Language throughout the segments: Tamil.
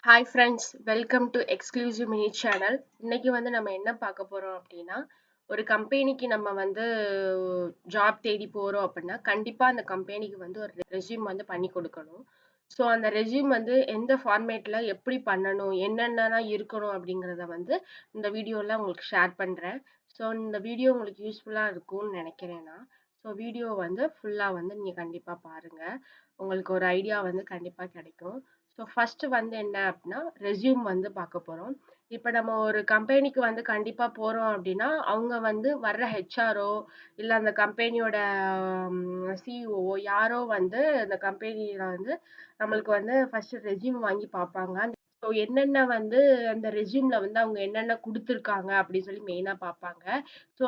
Hi friends, welcome to exclusive mini channel. இன்னைக்கு வந்து நம்ம என்ன பார்க்க போறோம் அப்படின்னா, ஒரு கம்பெனிக்கு நம்ம வந்து ஜாப் தேடி போறோம் அப்படின்னா, கண்டிப்பா அந்த கம்பெனிக்கு வந்து ஒரு ரெஸ்யூம் வந்து பண்ணி கொடுக்கணும். ஸோ அந்த ரெஸ்யூம் வந்து எந்த ஃபார்மேட்ல எப்படி பண்ணணும், என்னென்னலாம் இருக்கணும் அப்படிங்கிறத வந்து இந்த வீடியோல உங்களுக்கு ஷேர் பண்றேன். ஸோ இந்த வீடியோ உங்களுக்கு யூஸ்ஃபுல்லா இருக்கும்னு நினைக்கிறேன் நான். ஸோ வீடியோ வந்து ஃபுல்லா வந்து நீங்க கண்டிப்பா பாருங்க. உங்களுக்கு ஒரு ஐடியா வந்து கண்டிப்பா கிடைக்கும். ஸோ ஃபர்ஸ்ட் வந்து என்ன அப்படின்னா ரெஸ்யூம் வந்து பார்க்க போறோம். இப்போ நம்ம ஒரு கம்பெனிக்கு வந்து கண்டிப்பா போறோம் அப்படின்னா, அவங்க வந்து வர்ற ஹெச்ஆரோ இல்ல அந்த கம்பெனியோட சிஇஓ யாரோ வந்து அந்த கம்பெனில வந்து நம்மளுக்கு வந்து ஃபர்ஸ்ட் ரெஸ்யூம் வாங்கி பார்ப்பாங்க. ஸோ என்னென்ன வந்து அந்த ரெஸ்யூம்ல வந்து அவங்க என்னென்ன குடுத்துருக்காங்க அப்படின்னு சொல்லி மெயினா பார்ப்பாங்க. ஸோ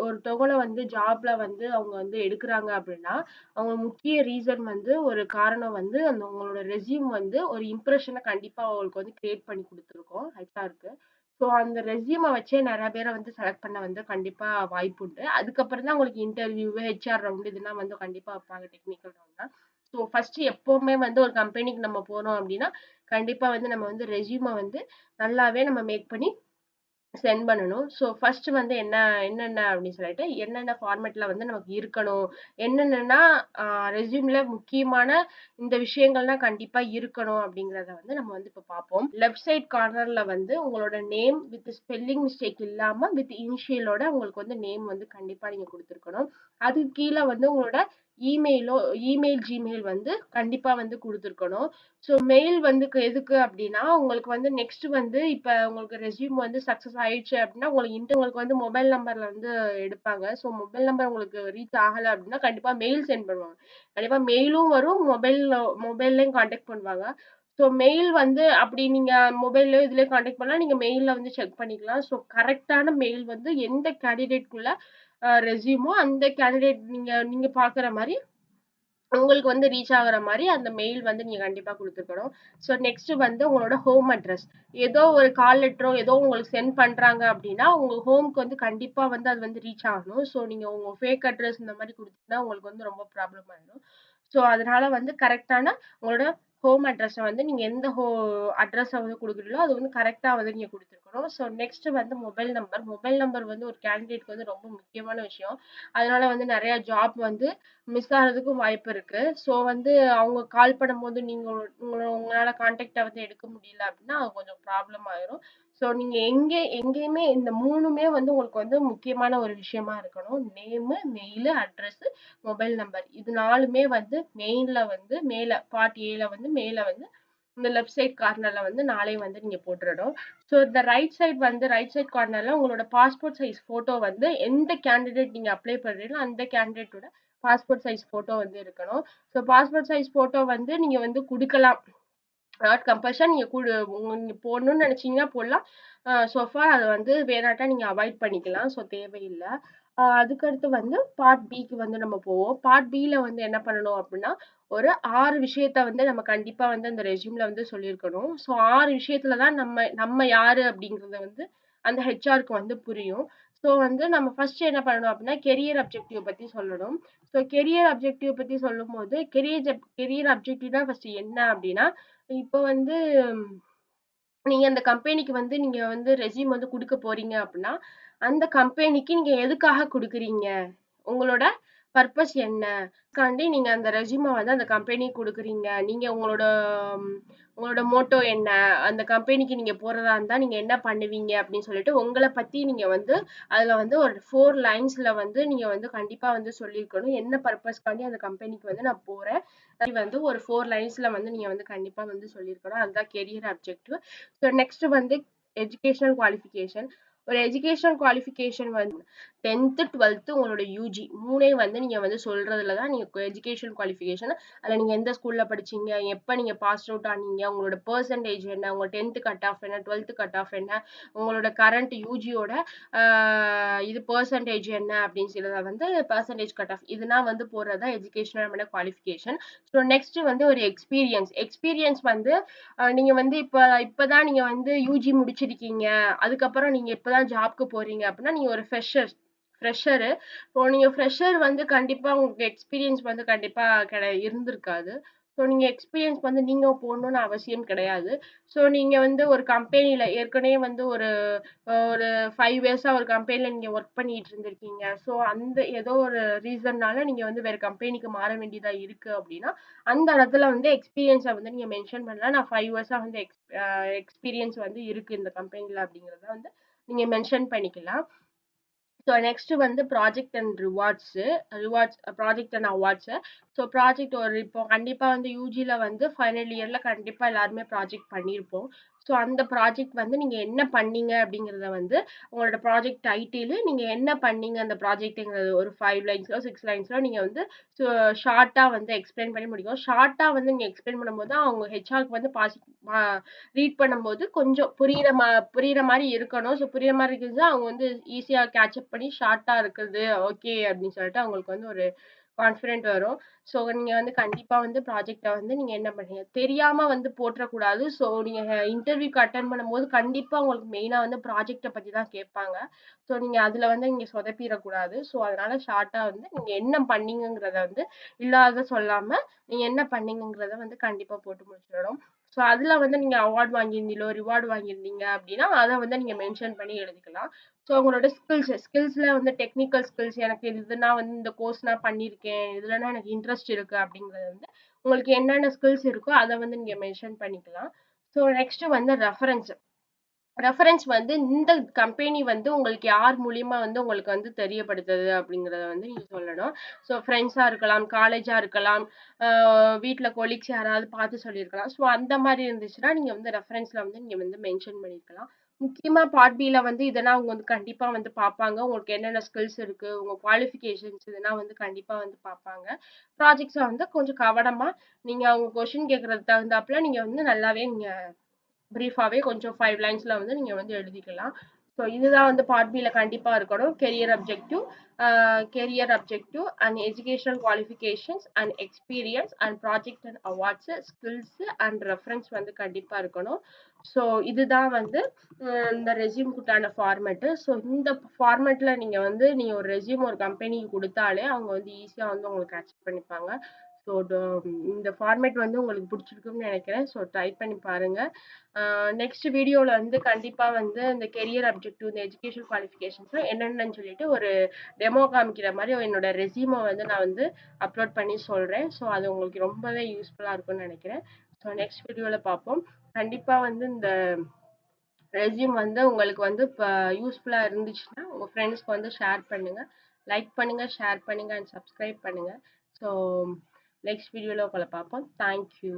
ஒருத்தவங்கள வந்து ஜாப்ல வந்து அவங்க வந்து எடுக்குறாங்க அப்படின்னா, அவங்க முக்கிய ரீசன் வந்து ஒரு காரணம் வந்து அந்த உங்களோட ரெஸ்யூம் வந்து ஒரு இம்ப்ரஷன கண்டிப்பா அவங்களுக்கு வந்து கிரியேட் பண்ணி குடுத்துருக்கும் ஹெச்ஆர்க்கு. ஸோ அந்த ரெஸ்யூம வச்சே நெறைய பேர வந்து செலக்ட் பண்ண வந்து கண்டிப்பா வாய்ப்புண்டு. அதுக்கப்புறம் தான் உங்களுக்கு இன்டர்வியூ, ஹெச்ஆர் ரவுண்ட் இதெல்லாம் வந்து கண்டிப்பா வைப்பாங்க டெக்னிக்கல் ரவுண்ட்லாம். ஸோ ஃபர்ஸ்ட் எப்பவுமே வந்து ஒரு கம்பெனிக்கு நம்ம போறோம் அப்படின்னா, கண்டிப்பா வந்து நம்ம வந்து ரெஸ்யூம வந்து நல்லாவே நம்ம மேக் பண்ணி சென்ட் பண்ணணும். ஸோ ஃபர்ஸ்ட் வந்து என்னென்ன அப்படின்னு சொல்லிட்டு, என்னென்ன ஃபார்மேட்ல வந்து நமக்கு இருக்கணும். என்னென்னன்னா ரெஸ்யூம்ல முக்கியமான இந்த விஷயங்கள்லாம் கண்டிப்பா இருக்கணும் அப்படிங்கிறத வந்து நம்ம வந்து இப்ப பார்ப்போம். லெஃப்ட் சைட் கார்னர்ல வந்து உங்களோட நேம் வித் ஸ்பெல்லிங் மிஸ்டேக் இல்லாம வித் இனிஷியலோட உங்களுக்கு வந்து நேம் வந்து கண்டிப்பா நீங்க குடுத்துருக்கணும். அதுக்கு கீழ வந்து உங்களோட இமெயில், ஜிமெயில் வந்து கண்டிப்பா வந்து குடுத்துருக்கணும். ஸோ மெயில் வந்து எதுக்கு அப்டின்னா, உங்களுக்கு வந்து நெக்ஸ்ட் வந்து இப்ப உங்களுக்கு ரெஸ்யூம் வந்து சக்சஸ் ஆயிடுச்சு அப்டின்னா, உங்களுக்கு வந்து மொபைல் நம்பர்ல வந்து எடுப்பாங்க. ஸோ மொபைல் நம்பர் உங்களுக்கு ரீச் ஆகல அப்டின்னா, கண்டிப்பா மெயில் சென்ட் பண்ணுவாங்க. கண்டிப்பா மெயிலும் வரும். மொபைல்லயும் கான்டாக்ட் பண்ணுவாங்க. ஸோ மெயில் வந்து அப்படி நீங்க மொபைல்லயோ இதுலயோ கான்டாக்ட் பண்ணா, நீங்க மெயில்ல வந்து செக் பண்ணிக்கலாம். ஸோ கரெக்ட்டான மெயில் வந்து எந்த கேண்டிடேட்குள்ள ரெஸ்யூமோ அந்த கேண்டிடேட் நீங்க நீங்க பாக்குற மாரி உங்களுக்கு வந்து ரீச் ஆகுற மாரி அந்த மெயில் வந்து நீங்க கண்டிப்பா குடுத்துருக்கணும். ஸோ நெக்ஸ்ட் வந்து உங்களோட ஹோம் அட்ரஸ். ஏதோ ஒரு கால் லெட்டரோ ஏதோ உங்களுக்கு சென்ட் பண்றாங்க அப்டின்னா, உங்க ஹோம்க்கு வந்து கண்டிப்பா வந்து அது வந்து ரீச் ஆகணும். ஸோ நீங்க உங்க ஃபேக் அட்ரஸ் இந்த மாரி குடுத்தீங்கன்னா, உங்களுக்கு வந்து ரொம்ப ப்ராப்ளம் ஆயிரும். ஸோ அதனால வந்து கரெக்ட்டான உங்களோட ஹோம் அட்ரஸ வந்து நீங்க எந்த அட்ரஸ வந்து குடுக்குறீங்களோ, அது வந்து கரெக்ட்டா வந்து நீங்க குடுத்துருக்கணும். ஸோ நெக்ஸ்ட் வந்து மொபைல் நம்பர். மொபைல் நம்பர் வந்து ஒரு கேண்டிடேட்க்கு வந்து ரொம்ப முக்கியமான விஷயம். அதனால வந்து நெறைய ஜாப் வந்து மிஸ் ஆகுறதுக்கும் வாய்ப்பு இருக்கு. ஸோ வந்து அவங்க கால் பண்ணும்போது நீங்க உங்களால கான்டாக்ட்ட வந்து எடுக்க முடியல அப்டின்னா, அது கொஞ்சம் ப்ராப்ளம் ஆயிரும். ஸோ நீங்க எங்கேயுமே இந்த 3மே வந்து உங்களுக்கு வந்து முக்கியமான ஒரு விஷயமா இருக்கணும். Name, mail, address, mobile number. இது 4மே வந்து மெயின்ல வந்து மேல பார்ட் ஏல வந்து மேல வந்து இந்த லெஃப்ட் சைட் கார்னர்ல வந்து 4யும் வந்து நீங்க போட்டுறணும். ஸோ இந்த ரைட் சைட் கார்னர்ல உங்களோட பாஸ்போர்ட் சைஸ் ஃபோட்டோ வந்து எந்த கேண்டிடேட் நீங்க அப்ளை பண்றீங்களோ, அந்த கேண்டிடேட்டோட பாஸ்போர்ட் சைஸ் ஃபோட்டோ வந்து இருக்கணும். ஸோ பாஸ்போர்ட் சைஸ் ஃபோட்டோ வந்து நீங்க வந்து குடுக்கலாம். நாட் கம்பல்ஷன் நீங்க போடணும்னு நெனச்சீங்கன்னா போடலாம். சோ ஃபார் அத வந்து வேணாட்டா நீங்க அவாய்ட் பண்ணிக்கலாம். ஸோ தேவையில்ல. அதுக்கடுத்து வந்து பார்ட் பிக்கு வந்து நம்ம போவோம். பார்ட் பில வந்து என்ன பண்ணணும் அப்டின்னா, ஒரு 6 விஷயத்த வந்து நம்ம கண்டிப்பா வந்து அந்த ரெஸ்யூம்ல வந்து சொல்லியிருக்கணும். ஸோ 6 விஷயத்துல தான் நம்ம நம்ம யாரு அப்டிங்கிறத வந்து அந்த ஹெச்ஆர்க்கு வந்து புரியும். ஸோ வந்து நம்ம ஃபர்ஸ்ட் என்ன பண்ணணும் அப்டின்னா, கெரியர் அப்ஜெக்டிவ் பத்தி சொல்லணும். ஸோ கெரியர் அப்ஜெக்டிவ் பத்தி சொல்லும்போது, கெரியர் அப்ஜெக்டிவ்னா ஃபர்ஸ்ட் என்ன அப்டின்னா, இப்போ வந்து நீங்க அந்த கம்பெனிக்கு வந்து நீங்க வந்து ரெஸ்யூம் வந்து குடுக்க போறீங்க அப்டின்னா, அந்த கம்பெனிக்கு நீங்க எதுக்காக குடுக்குறீங்க? உங்களோட பர்ப்பஸ் என்ன? காண்டி நீங்க அந்த ரெஸ்யூம வந்து அந்த கம்பெனிக்கு குடுக்குறீங்க. நீங்க ம், உங்களோட மோட்டோ என்ன? அந்த கம்பெனிக்கு நீங்க போறதா இருந்தா நீங்க என்ன பண்ணுவீங்க? அப்டின்னு சொல்லிட்டு உங்கள பத்தி நீங்க வந்து அதுல வந்து ஒரு 4 லைன்ஸ்ல வந்து நீங்க வந்து கண்டிப்பா வந்து சொல்லியிருக்கணும். என்ன பர்ப்பஸ்க்காண்டி அந்த கம்பெனிக்கு வந்து நான் போறேன். அது வந்து ஒரு 4 லைன்ஸ்ல வந்து நீங்க வந்து கண்டிப்பா வந்து சொல்லியிருக்கணும். அதுதான் கெரியர் அப்ஜெக்டிவ். ஸோ நெக்ஸ்ட் வந்து எஜுகேஷனல் குவாலிஃபிகேஷன். ஒரு எஜுகேஷனல் குவாலிஃபிகேஷன் வந்து 10த், 12த் உங்களோட யுஜி 3யும் வந்து நீங்க வந்து சொல்றதுல தான் நீங்க எஜுகேஷன் குவாலிஃபிகேஷன். அதுல நீங்க எந்த ஸ்கூல்ல படிச்சீங்க? எப்ப நீங்க பாஸ் அவுட் ஆனீங்க? உங்களோட பெர்சன்டேஜ் என்ன? உங்க 10த் கட் ஆஃப் என்ன? 12த் கட் ஆஃப் என்ன? உங்களோட கரண்ட் யுஜியோட இது பெர்சன்டேஜ் என்ன? அப்படின்னு சொல்லி வந்து பெர்சன்டேஜ் கட் ஆஃப் இதெல்லாம் வந்து போடுறது தான் எஜுகேஷனல் குவாலிஃபிகேஷன். ஸோ நெக்ஸ்ட் வந்து ஒரு எக்ஸ்பீரியன்ஸ். எக்ஸ்பீரியன்ஸ் வந்து நீங்க வந்து இப்பதான் நீங்க வந்து யுஜி முடிச்சிருக்கீங்க. அதுக்கப்புறம் நீங்க இப்பதான் ஜாப்க்கு போறீங்க அப்படின்னா, நீங்க ஒரு ஃப்ரெஷரு. இப்போ நீங்க ஃப்ரெஷர் வந்து கண்டிப்பா உங்களுக்கு எக்ஸ்பீரியன்ஸ் வந்து கண்டிப்பா இருந்திருக்காது. ஸோ நீங்க எக்ஸ்பீரியன்ஸ் வந்து நீங்க போடணும்னு அவசியம் கிடையாது. ஸோ நீங்க வந்து ஒரு கம்பெனில ஏற்கனவே வந்து ஒரு ஒரு 5 இயர்ஸா ஒரு கம்பெனில நீங்க ஒர்க் பண்ணிட்டு இருந்திருக்கீங்க. ஸோ அந்த ஏதோ ஒரு ரீசன்னால நீங்க வந்து வேற கம்பெனிக்கு மாற வேண்டியதா இருக்கு அப்படின்னா, அந்த இடத்துல வந்து எக்ஸ்பீரியன்ஸ வந்து நீங்க மென்ஷன் பண்ணலாம். நான் 5 இயர்ஸா வந்து எக்ஸ்பீரியன்ஸ் வந்து இருக்கு இந்த கம்பெனில அப்படிங்கிறத வந்து நீங்க மென்ஷன் பண்ணிக்கலாம். ஸோ நெக்ஸ்ட் வந்து project and rewards project and awards. So project ஒரு இப்போ கண்டிப்பா வந்து யூஜில வந்து ஃபைனல் இயர்ல கண்டிப்பா எல்லாருமே ப்ராஜெக்ட் பண்ணியிருப்போம். ஸோ அந்த ப்ராஜெக்ட் வந்து நீங்க என்ன பண்ணீங்க அப்படிங்கிறத வந்து உங்களோட ப்ராஜெக்ட் டைட்டில் நீங்க என்ன பண்ணீங்க அந்த ப்ராஜெக்ட்ங்கிறது ஒரு 5 லைன்ஸ்லோ 6 லைன்ஸ்லோ நீங்க வந்து ஷார்ட்டா வந்து எக்ஸ்பிளைன் பண்ணி முடிக்கும். ஷார்ட்டா வந்து நீங்க எக்ஸ்பிளைன் பண்ணும்போது அவங்க ஹெச்ஆர்க்கு வந்து ரீட் பண்ணும்போது கொஞ்சம் புரியிற மாரி இருக்கணும். ஸோ புரியிற மாரி இருக்குதுன்னா, அவங்க வந்து ஈஸியா கேட்சப் பண்ணி ஷார்ட்டா இருக்குது. ஓகே அப்படின்னு சொல்லிட்டு அவங்களுக்கு வந்து ஒரு கான்ஃபிடென்ட் வரும். ஸோ நீங்க வந்து கண்டிப்பா வந்து ப்ராஜெக்ட்ட வந்து நீங்க என்ன பண்ணீங்க? தெரியாம வந்து போட்றக்கூடாது. ஸோ நீங்க இன்டர்வியூக்கு அட்டெண்ட் பண்ணும்போது கண்டிப்பா உங்களுக்கு மெயினா வந்து ப்ராஜெக்ட்ட பத்தி தான் கேட்பாங்க. ஸோ நீங்க அதுல வந்து நீங்க சொதப்பிறக்கூடாது. ஸோ அதனால ஷார்ட்டா வந்து நீங்க என்ன பண்ணீங்கங்கிறத வந்து இல்லாதத சொல்லாம, நீங்க என்ன பண்ணீங்கங்கிறத வந்து கண்டிப்பா போட்டு முடிச்சிடணும். ஸோ அதுல வந்து நீங்க அவார்ட் வாங்கியிருந்தீங்களோ, ரிவார்ட் வாங்கியிருந்தீங்க அப்படின்னா, அத வந்து நீங்க மென்ஷன் பண்ணி எழுதிக்கலாம். ஸோ உங்களோட ஸ்கில்ஸ்ல வந்து டெக்னிக்கல் ஸ்கில்ஸ் எனக்கு இதுனா வந்து இந்த கோர்ஸ் நான் பண்ணியிருக்கேன். இதுலனா எனக்கு இன்ட்ரெஸ்ட் இருக்கு அப்படிங்கிறது வந்து உங்களுக்கு என்னென்ன ஸ்கில்ஸ் இருக்கோ அத வந்து நீங்க மென்ஷன் பண்ணிக்கலாம். ஸோ நெக்ஸ்ட் வந்து ரெஃபரன்ஸ். ரெஃபரன்ஸ் வந்து இந்த கம்பெனி வந்து உங்களுக்கு யார் மூலியமா வந்து உங்களுக்கு வந்து தெரியப்படுத்துது அப்படிங்கிறத வந்து நீங்க சொல்லணும். ஸோ ஃப்ரெண்ட்ஸா இருக்கலாம், காலேஜா இருக்கலாம், வீட்ல கொலீக்ஸ் யாராவது பார்த்து சொல்லியிருக்கலாம். ஸோ அந்த மாரி இருந்துச்சுன்னா, நீங்க வந்து ரெஃபரன்ஸ்ல வந்து நீங்க வந்து மென்ஷன் பண்ணியிருக்கலாம். முக்கியமா பார்ட் பில வந்து இதெல்லாம் அவங்க வந்து கண்டிப்பா வந்து பார்ப்பாங்க. உங்களுக்கு என்னென்ன ஸ்கில்ஸ் இருக்கு, உங்க குவாலிஃபிகேஷன்ஸ் இதெல்லாம் வந்து கண்டிப்பா வந்து பார்ப்பாங்க. ப்ராஜெக்ட்ஸ வந்து கொஞ்சம் கவனமா நீங்க அவங்க கொஸ்டின் கேட்கறதுக்கு தகுந்தாப்புல நீங்க வந்து நல்லாவே நீங்க பிரீஃபாவே கொஞ்சம் 5 லைன்ஸ்ல வந்து நீங்க வந்து எழுதிக்கலாம். ஸோ இதுதான் வந்து பார்ட் பில கண்டிப்பா இருக்கணும். Career objective and educational qualifications and experience and project and awards, skills and reference வந்து கண்டிப்பா இருக்கணும். ஸோ இதுதான் வந்து இந்த ரெஸ்யூம்க்குண்டான ஃபார்மேட்டு. ஸோ இந்த ஃபார்மேட்ல நீங்க ஒரு ரெஸ்யூம் ஒரு கம்பெனிக்கு குடுத்தாலே அவங்க வந்து ஈஸியா வந்து உங்களுக்கு அக்செப்ட் பண்ணிப்பாங்க. ஸோ இந்த ஃபார்மேட் வந்து உங்களுக்கு பிடிச்சிருக்கும்னு நினைக்கிறேன். ஸோ ட்ரை பண்ணி பாருங்க. நெக்ஸ்ட் வீடியோல வந்து கண்டிப்பா வந்து இந்த கெரியர் அப்ஜெக்டிவ், இந்த எஜுகேஷன் குவாலிஃபிகேஷன்ஸ் என்னென்னன்னு சொல்லிட்டு ஒரு டெமோ காமிக்கிற மாரி என்னோட ரெஸ்யூம வந்து நான் வந்து அப்லோட் பண்ணி சொல்றேன். ஸோ அது உங்களுக்கு ரொம்பவே யூஸ்ஃபுல்லா இருக்கும்னு நினைக்கிறேன். ஸோ நெக்ஸ்ட் வீடியோல பார்ப்போம். கண்டிப்பா வந்து இந்த ரெஸ்யூம் வந்து உங்களுக்கு வந்து யூஸ்ஃபுல்லா இருந்துச்சுன்னா உங்க ஃப்ரெண்ட்ஸ்க்கு வந்து ஷேர் பண்ணுங்க. லைக் பண்ணுங்க, ஷேர் பண்ணுங்க அண்ட் சப்ஸ்கிரைப் பண்ணுங்க. ஸோ நெக்ஸ்ட் வீடியோல உங்கள பார்ப்போம். Thank you.